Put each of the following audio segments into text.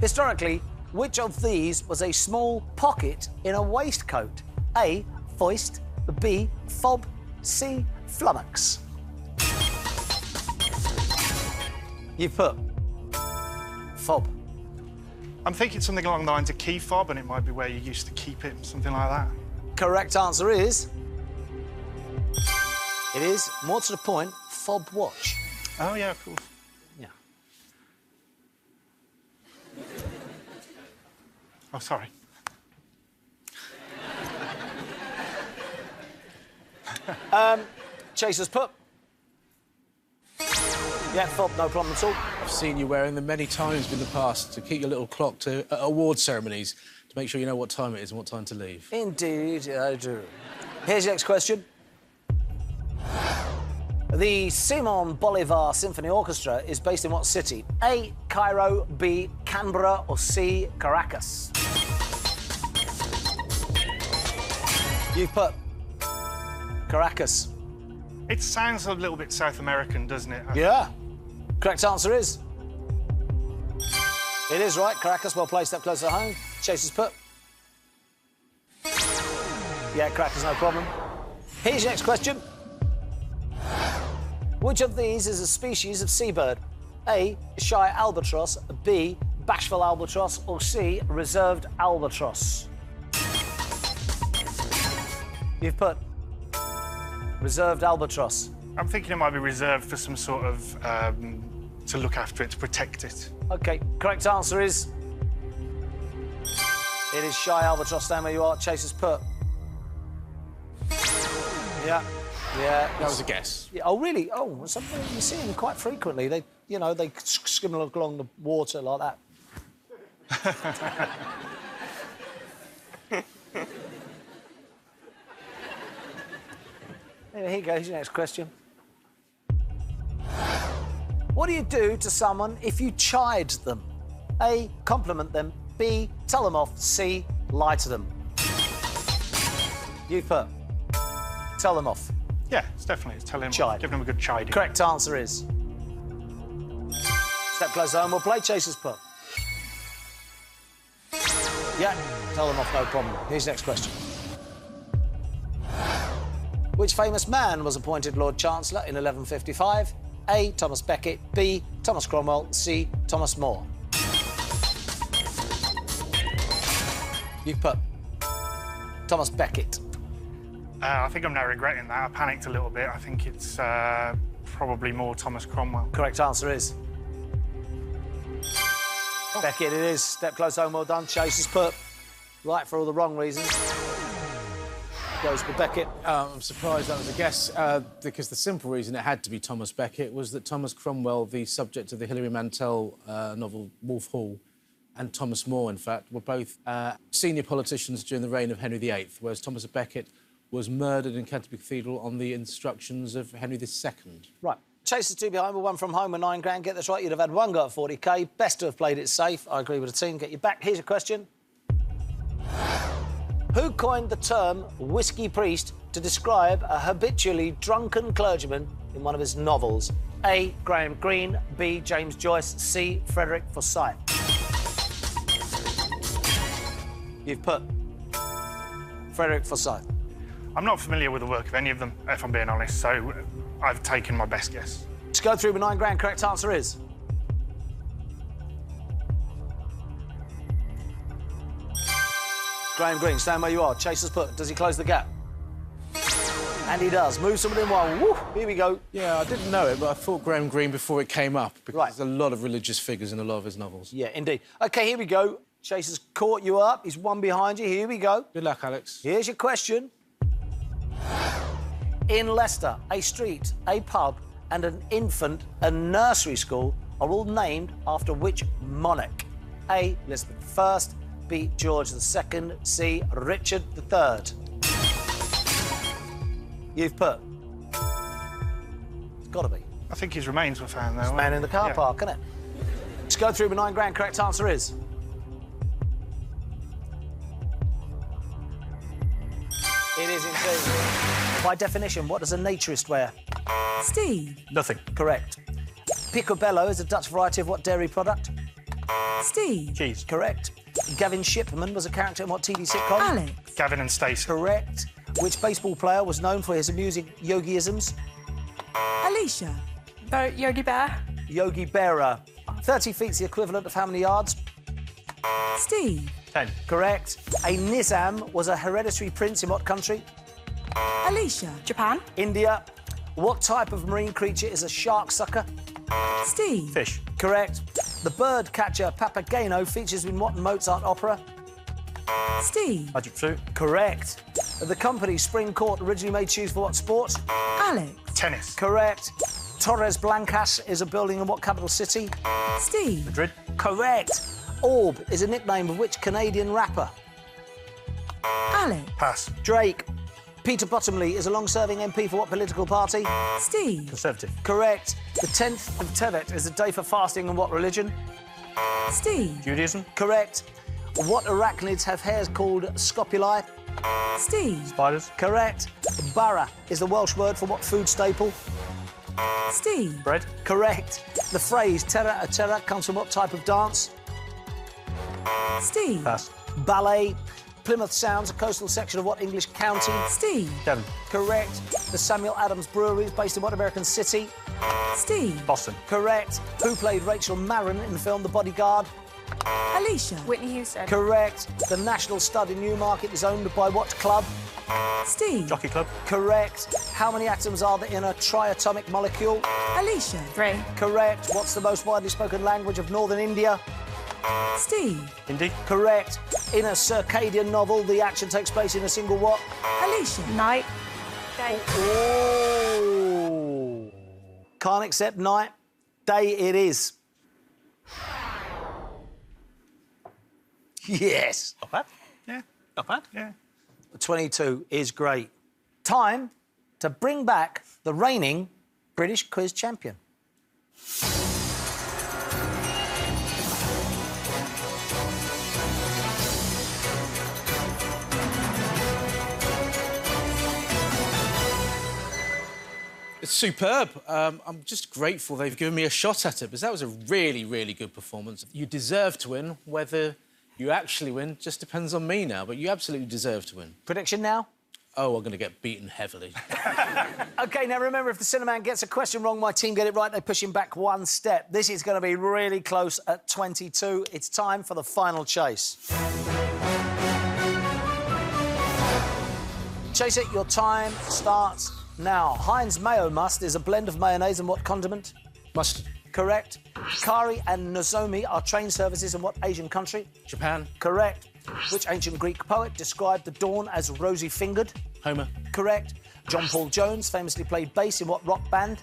Historically, which of these was a small pocket in a waistcoat? A, foist, B, fob, C, flummox. You've put fob. I'm thinking something along the lines of key fob, and it might be where you used to keep it, something like that. Correct answer is... It is, more to the point, fob watch. Oh, yeah, of course. Yeah. Oh, sorry. Chaser's put. Yeah, fob, no problem at all. I've seen you wearing them many times in the past to keep your little clock to award ceremonies to make sure you know what time it is and what time to leave. Indeed, I do. Here's your next question. The Simon Bolivar Symphony Orchestra is based in what city? A, Cairo, B, Canberra, or C, Caracas? You've put Caracas. It sounds a little bit South American, doesn't it? Yeah. Correct answer is... It is right. Caracas, well placed, up close to home. Chaser's put. Yeah, Caracas, no problem. Here's your next question. Which of these is a species of seabird? A, shy albatross, B, bashful albatross, or C, reserved albatross? You've put reserved albatross. I'm thinking it might be reserved for some sort of... to look after it, to protect it. OK, correct answer is... It is shy albatross. Stand where you are. Chaser's put. Yeah. Yeah. That was a guess. Yeah. Oh, really? Oh, something you see them quite frequently. They, you know, they skim along the water like that. Here you go. Here's your next question. What do you do to someone if you chide them? A, compliment them. B, tell them off. C, lie to them. You put. Tell them off. Yeah, it's definitely. It's telling them, Chide. giving them a good chiding. Correct answer is... Step closer home, we'll play Chaser's put. Yeah, tell them off, no problem. Here's the next question. Which famous man was appointed Lord Chancellor in 1155? A, Thomas Becket, B, Thomas Cromwell, C, Thomas More. You've put Thomas Becket. I think I'm now regretting that. I panicked a little bit. I think it's probably more Thomas Cromwell. Correct answer is... Oh. Becket it is. Step close home, well done. Chaser's put. Right for all the wrong reasons. Goes for Becket. I'm surprised that was a guess, because the simple reason it had to be Thomas Becket was that Thomas Cromwell, the subject of the Hilary Mantel novel Wolf Hall, and Thomas More, in fact, were both senior politicians during the reign of Henry VIII, whereas Thomas Becket was murdered in Canterbury Cathedral on the instructions of Henry II. Right. Chaser's two behind with one from home with £9 grand. Get this right, you'd have had one go at 40k. Best to have played it safe. I agree with the team. Get you back. Here's your question. Who coined the term whiskey priest to describe a habitually drunken clergyman in one of his novels? A, Graham Greene, B, James Joyce, C, Frederick Forsyth. You've put Frederick Forsyth. I'm not familiar with the work of any of them, if I'm being honest, so I've taken my best guess. Let's go through with £9 grand. Correct answer is... Graham Greene, stand where you are. Chaser's put. Does he close the gap? And he does. Move someone in one. Woo! Here we go. Yeah, I didn't know it, but I thought Graham Greene before it came up, because Right. there's a lot of religious figures in a lot of his novels. Yeah, indeed. OK, here we go. Chaser's caught you up. He's one behind you. Here we go. Good luck, Alex. Here's your question. In Leicester, a street, a pub and an infant and nursery school are all named after which monarch? A, Elizabeth I, B, George II, C, Richard III. You've put. It's got to be. I think his remains were found, though. Man in the car park, isn't it? Let's go through with £9 grand. Correct answer is... It is indeed. By definition, what does a naturist wear? Steve. Nothing. Correct. Picobello is a Dutch variety of what dairy product? Steve. Cheese. Correct. Gavin Shipman was a character in what TV sitcom? Alex. Gavin and Stacey. Correct. Which baseball player was known for his amusing yogiisms? Alicia. Yogi Bear. Yogi Berra. 30 feet's the equivalent of how many yards? Steve. 10. Correct. A Nizam was a hereditary prince in what country? Alicia. Japan. India. What type of marine creature is a shark sucker? Steve. Fish. Correct. The bird catcher Papageno features in what Mozart opera? Steve. Magic Flute. Correct. The company Spring Court originally made shoes for what sport? Alex. Tennis. Correct. Torres Blancas is a building in what capital city? Steve. Madrid. Correct. Orb is a nickname of which Canadian rapper? Alex. Pass. Drake. Peter Bottomley is a long-serving MP for what political party? Steve. Conservative. Correct. The 10th of Tevet is a day for fasting in what religion? Steve. Judaism. Correct. What arachnids have hairs called scopuli? Steve. Spiders. Correct. Bara is the Welsh word for what food staple? Steve. Bread. Correct. The phrase terra a terra comes from what type of dance? Steve. Pass. Ballet. Plymouth Sound's a coastal section of what English county? Steve. Devon. Correct. The Samuel Adams Brewery is based in what American city? Steve. Boston. Correct. Who played Rachel Marin in the film The Bodyguard? Alicia. Whitney Houston. Correct. The National Stud in Newmarket is owned by what club? Steve. Jockey Club. Correct. How many atoms are there in a triatomic molecule? Alicia. 3. Correct. What's the most widely spoken language of northern India? Steve. Hindi. Correct. In a circadian novel, the action takes place in a single what? Alicia. Night. Day. Oh. Can't accept night. Day it is. Yes. Not bad. Yeah. Not bad. Yeah. 22 is great. Time to bring back the reigning British quiz champion. It's superb. I'm just grateful they've given me a shot at it, because that was a really, really good performance. You deserve to win. Whether you actually win just depends on me now, but you absolutely deserve to win. Prediction now? Oh, I'm going to get beaten heavily. OK, now remember, if the Sinnerman gets a question wrong, my team get it right, they push him back one step. This is going to be really close at 22. It's time for the final chase. Chase it, your time starts now. Heinz Mayo Must is a blend of mayonnaise and what condiment? Mustard. Correct. Kari and Nozomi are train services in what Asian country? Japan. Correct. Which ancient Greek poet described the dawn as rosy-fingered? Homer. Correct. John Paul Jones famously played bass in what rock band?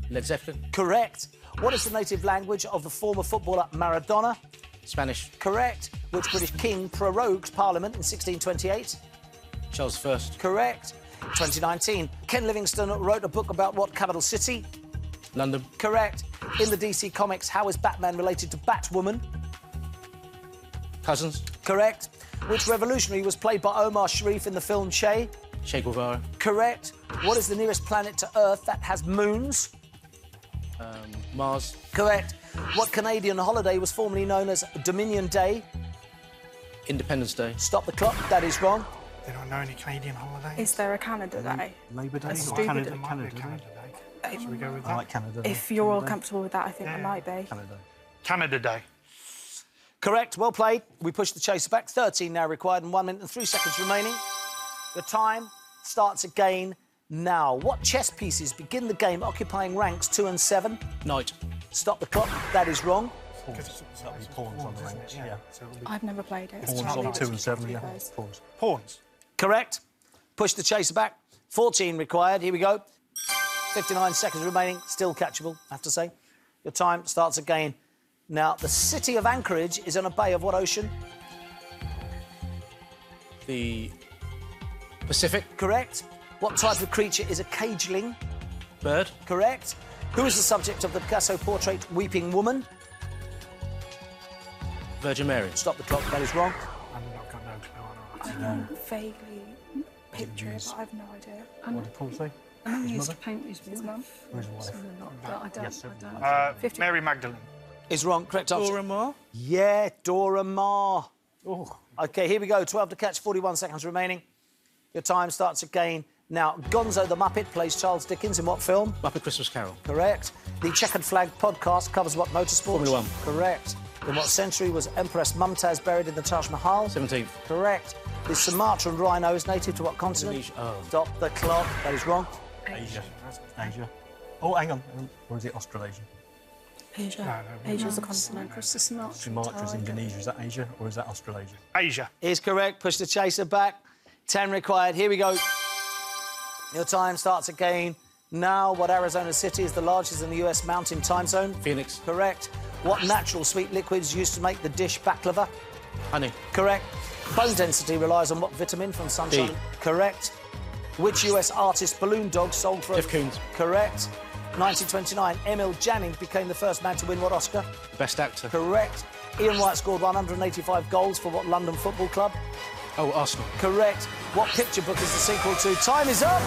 Led Zeppelin. Correct. What is the native language of the former footballer Maradona? Spanish. Correct. Which British king prorogued Parliament in 1628? Charles I. Correct. 2019, Ken Livingstone wrote a book about what capital city? London. Correct. In the DC Comics, how is Batman related to Batwoman? Cousins. Correct. Which revolutionary was played by Omar Sharif in the film Che? Che Guevara. Correct. What is the nearest planet to Earth that has moons? Mars. Correct. What Canadian holiday was formerly known as Dominion Day? Independence Day. Stop the clock. That is wrong. They don't know any Canadian holidays. Is there a Canada Day? Labour Day That's or stupid. Canada, There might be a Canada Day? Canada Day. Should we go with I that? like Canada. If you're all Canada Day. comfortable with that, I think Yeah. it might be. Canada. Canada Day. Correct. Well played. We push the chaser back. 13 now required and 1 minute and 3 seconds remaining. The time starts again now. What chess pieces begin the game occupying ranks 2 and 7? Knight. Stop the clock. That is wrong. That'll be pawns on the ranks, yeah. So it'll be I've never played it. Pawns on 2 and 7, yeah. Guys. Pawns. pawns. Correct. Push the chaser back. 14 required. Here we go. 59 seconds remaining. Still catchable, I have to say. Your time starts again. Now, the city of Anchorage is on a bay of what ocean? The Pacific. Correct. What type of creature is a cageling? Bird. Correct. Who is the subject of the Picasso portrait Weeping Woman? Virgin Mary. Stop the clock. That is wrong. I've got no clue on I can vaguely picture it, but I've no idea. What did Paul say? I know he used to paint his mum. Or his wife? But I don't. Yes, I don't. Mary Magdalene. Is wrong. Correct answer. Dora Maar? Yeah, Dora Maar. Oh. OK, here we go. 12 to catch, 41 seconds remaining. Your time starts again. Now, Gonzo the Muppet plays Charles Dickens in what film? Muppet Christmas Carol. Correct. The Checkered Flag podcast covers what motorsport? Formula 1. Correct. In what century was Empress Mumtaz buried in the Taj Mahal? 17th. Correct. The Sumatran rhino is native to what continent? Indonesia. Oh. Stop the clock. That is wrong. Asia. Asia. Oh, hang on. Or is it Australasia? Asia. Asia's a continent. Sumatra's Indonesia. Is that Asia or is that Australasia? Asia. Is correct. Push the chaser back. 10 required. Here we go. Your time starts again. Now, what Arizona city is the largest in the US mountain time zone? Phoenix. Correct. What natural sweet liquid is used to make the dish baklava? Honey. Correct. Bone density relies on what vitamin from sunshine? D. Correct. Which US artist balloon dog sold for... Jeff Koons. Correct. 1929, Emil Jannings became the first man to win what Oscar? Best actor. Correct. Ian Wright scored 185 goals for what London football club? Oh, Arsenal. Correct. What picture book is the sequel to Time Is Up?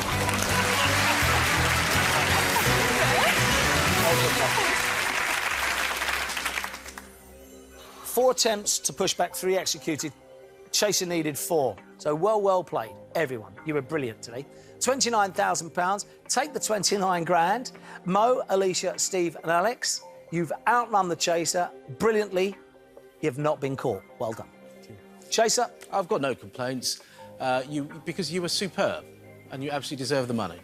Four attempts to push back, 3 executed. Chaser needed 4. So well played, everyone. You were brilliant today. £29,000. Take the 29 grand. Mo, Alicia, Steve and Alex, you've outrun the Chaser brilliantly. You've not been caught. Well done. Chaser? I've got no complaints. Because you were superb and you absolutely deserve the money.